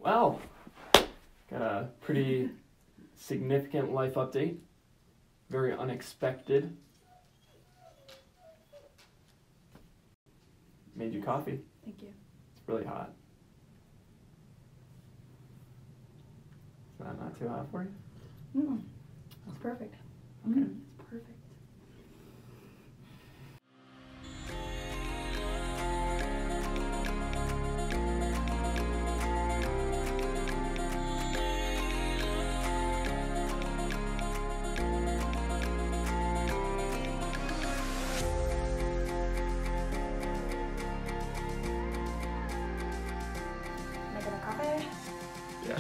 Well, got a pretty significant life update. Very unexpected. Made you coffee. Thank you. It's really hot. Is that not too hot for you? Mm. It's perfect. Okay. It's perfect. Yeah.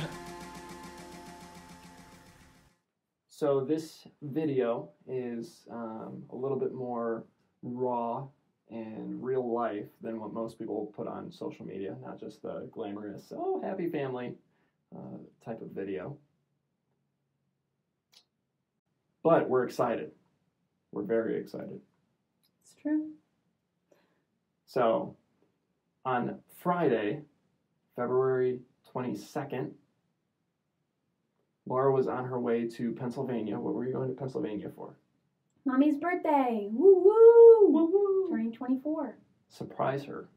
So this video is a little bit more raw and real life than what most people put on social media, not just the glamorous, oh, happy family type of video. But we're excited. We're very excited. It's true. So on Friday, February 22nd, Laura was on her way to Pennsylvania. What were you going to Pennsylvania for? Mommy's birthday. Woo woo. Woo woo. Turning 24. Surprise her.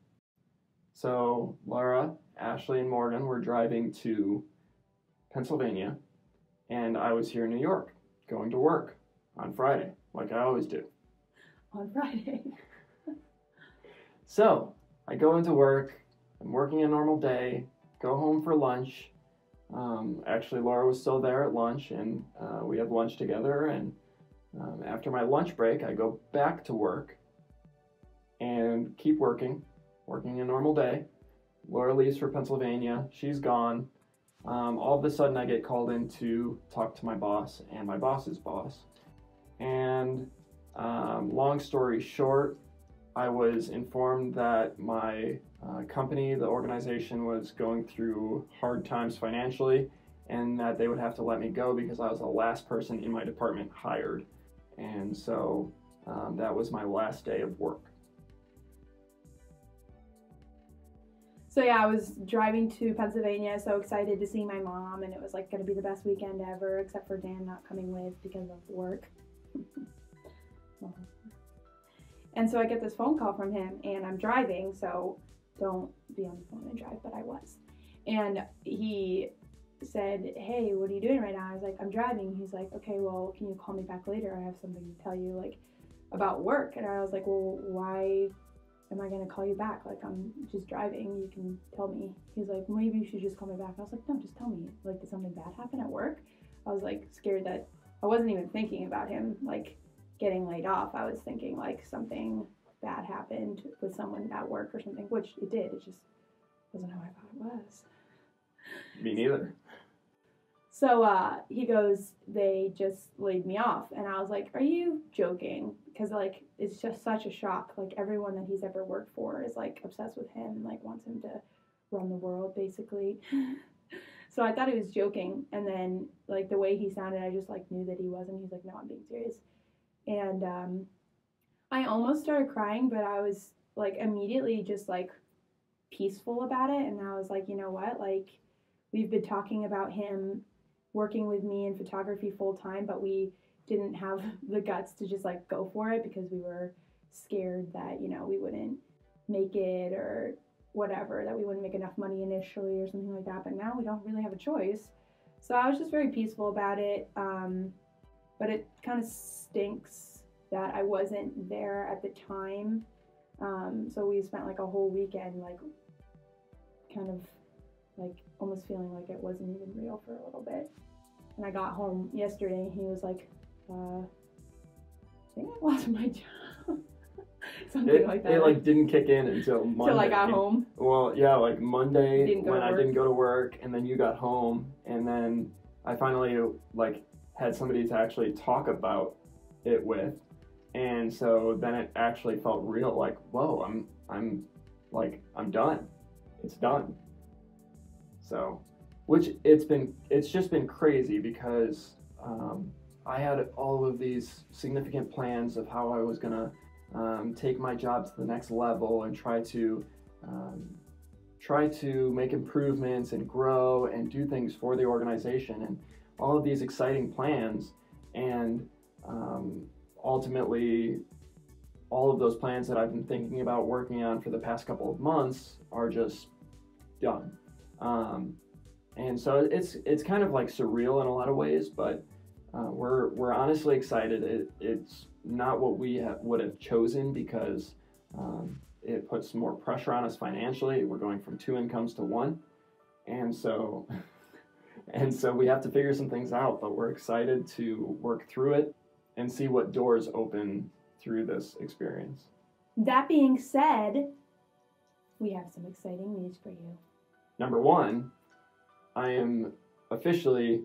So Laura, Ashley, and Morgan were driving to Pennsylvania, and I was here in New York, going to work on Friday, like I always do. On Friday. So I go into work. I'm working a normal day. Go home for lunch. Actually, Laura was still there at lunch, and we had lunch together. And after my lunch break, I go back to work and keep working a normal day. Laura leaves for Pennsylvania. She's gone. All of a sudden, I get called in to talk to my boss and my boss's boss. And long story short, I was informed that my company, the organization, was going through hard times financially, and that they would have to let me go because I was the last person in my department hired. And so that was my last day of work. So yeah, I was driving to Pennsylvania, so excited to see my mom, and it was like going to be the best weekend ever, except for Dan not coming with because of work. And so I get this phone call from him, and I'm driving, so don't be on the phone and drive, but I was. And he said, hey, what are you doing right now? I was like, I'm driving. He's like, okay, well, can you call me back later? I have something to tell you, like, about work. And I was like, well, why am I going to call you back? Like, I'm just driving. You can tell me. He's like, maybe you should just call me back. I was like, no, just tell me. Like, did something bad happen at work? I was, like, scared that I wasn't even thinking about him, like, getting laid off. I was thinking like something bad happened with someone at work or something, which it did. It just wasn't how I thought it was. Me neither. So he goes, they just laid me off. And I was like, are you joking? Because like, it's just such a shock. Like everyone that he's ever worked for is like obsessed with him and like wants him to run the world basically. So I thought he was joking. And then like the way he sounded, I just like knew that he wasn't. He's like, no, I'm being serious. And I almost started crying, but I was like immediately just like peaceful about it. And I was like, you know what? Like we've been talking about him working with me in photography full time, but we didn't have the guts to just like go for it because we were scared that, you know, we wouldn't make it or whatever, that we wouldn't make enough money initially or something like that. But now we don't really have a choice. So I was just very peaceful about it. But it kind of stinks that I wasn't there at the time. So we spent like a whole weekend like kind of like almost feeling like it wasn't even real for a little bit. And I got home yesterday and he was like, I think I lost my job. Something like that. It like didn't kick in until Monday. Till I got home? Well, yeah, like Monday when I didn't go to work, and then you got home, and then I finally like had somebody to actually talk about it with, and so then it actually felt real, like, whoa, I'm done. It's done. So, which it's just been crazy because I had all of these significant plans of how I was gonna take my job to the next level and try to try to make improvements and grow and do things for the organization and all of these exciting plans. And ultimately, all of those plans that I've been thinking about working on for the past couple of months are just done. And so it's kind of like surreal in a lot of ways, but we're honestly excited. It's not what we would have chosen because it puts more pressure on us financially. We're going from 2 incomes to 1, and so we have to figure some things out. But we're excited to work through it and see what doors open through this experience. That being said, we have some exciting news for you. Number 1, I am officially,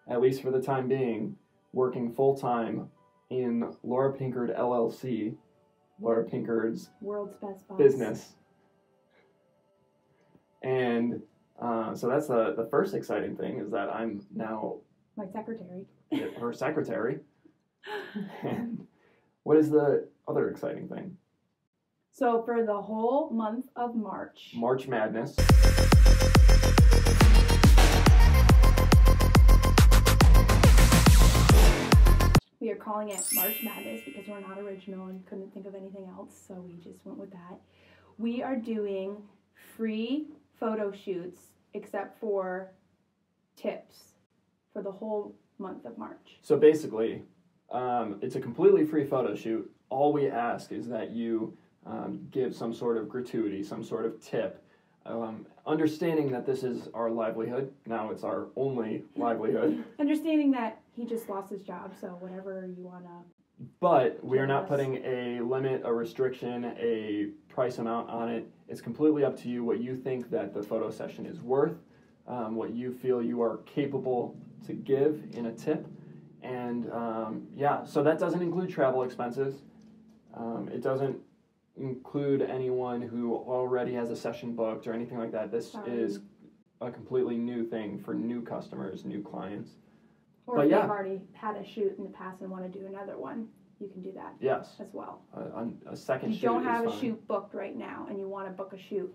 at least for the time being, working full-time in Laura Pinkard LLC, Laura Pinkard's World's Best Boss business. And so that's the first exciting thing, is that I'm now my secretary. her secretary. And what is the other exciting thing? So for the whole month of March. March Madness. We are calling it March Madness because we're not original and couldn't think of anything else, so we just went with that. We are doing free photo shoots except for tips for the whole month of March. So basically, it's a completely free photo shoot. All we ask is that you give some sort of gratuity, some sort of tip, understanding that this is our livelihood. Now it's our only livelihood. Understanding that he just lost his job, so whatever you want to... But we are not putting a limit, a restriction, a price amount on it. It's completely up to you what you think that the photo session is worth, what you feel you are capable to give in a tip. And yeah, so that doesn't include travel expenses. It doesn't include anyone who already has a session booked or anything like that. This is a completely new thing for new customers, new clients. Or but if yeah, they've already had a shoot in the past and want to do another one, you can do that. Yes. As well. A second shoot is fine. You don't have a shoot booked right now and you want to book a shoot,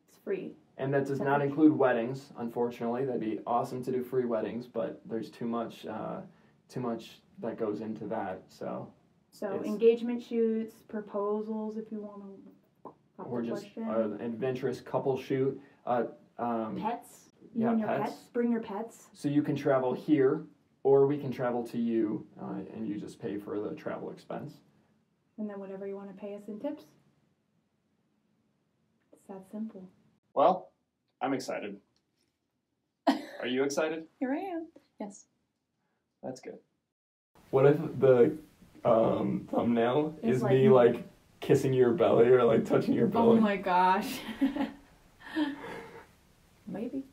it's free. And that does not include weddings, unfortunately. That'd be awesome to do free weddings, but there's too much that goes into that. So engagement shoots, proposals, if you want to. Or just an adventurous couple shoot. Pets. You and your pets. Bring your pets. So you can travel here, or we can travel to you, and you just pay for the travel expense. And then whatever you want to pay us in tips. It's that simple. Well, I'm excited. Are you excited? Here I am. Yes. That's good. What if the thumbnail is like me like kissing your belly or like touching your belly? Oh my gosh. Maybe.